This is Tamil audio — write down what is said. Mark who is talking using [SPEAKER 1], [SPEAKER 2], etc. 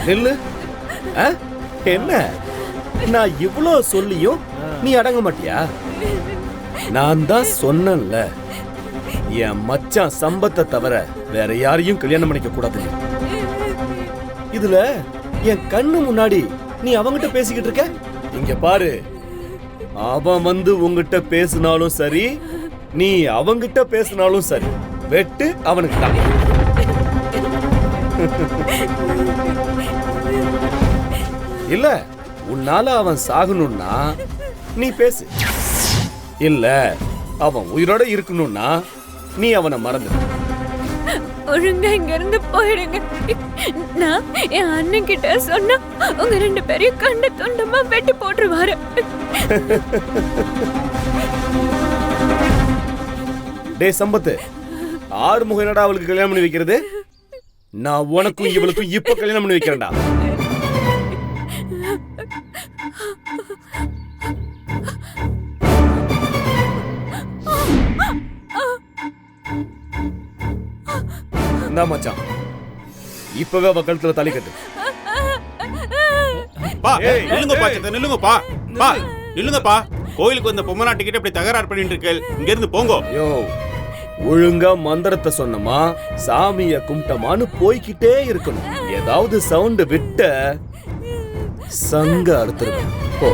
[SPEAKER 1] நில்லு. என்ன நான் இவ்ளோ சொல்லியும் நீ அடங்க மாட்டியா? நான் தான் சொன்னேன்ல, என் மச்சான் சம்பத்தை தவிர வேற யாரையும் கல்யாணம் பண்ணிக்க கூடாது. இதுல என் கண்ணு முன்னாடி நீ அவங்கிட்ட பேசிக்கிட்டு இருக்க. இங்க பாரு, அவன் வந்து உங்ககிட்ட பேசினாலும் சரி, நீ அவங்கிட்ட பேசினாலும் சரி, வெட்டு அவனுக்கு தான். இல்ல உன்னால அவன் சாகணும்னா நீ பேசு, இல்ல அவன் உயிரோட இருக்கணும்னா நீ அவனை மறந்து
[SPEAKER 2] ஒழுங்கா இங்க இருந்து போயிடுங்க. நான் என் அண்ணன் கிட்ட சொன்னா உங்க 2 பேரையும் கண்ட துண்டமா வெட்டி போட்டுருவாரு.
[SPEAKER 1] டே சம்பத்து, ஆறுமுகம் என்னடா அவளுக்கு கல்யாணம் பண்ணி வைக்கிறது? நான் உனக்கும் இவளுக்கும் இப்ப கல்யாணம் பண்ணி வைக்கிறேன்டா. இந்தா மச்சான், இப்பவே அவ கழுத்துல தாலி கட்டு.
[SPEAKER 3] நில்லுங்கப்பா, நில்லுங்கப்பா. கோயிலுக்கு வந்த பொம்மனா டிக்கெட் அப்படி தகராறு பண்ணிட்டு இருக்கேன். இங்க இருந்து போங்க.
[SPEAKER 1] யோ, ஒழுங்கா மந்திரத்தை சொன்னமா சாமிய கும்பிட்டமான்னு போய்கிட்டே இருக்கணும். ஏதாவது சவுண்ட் விட்ட சங்க அறுத்துருவேன். போ.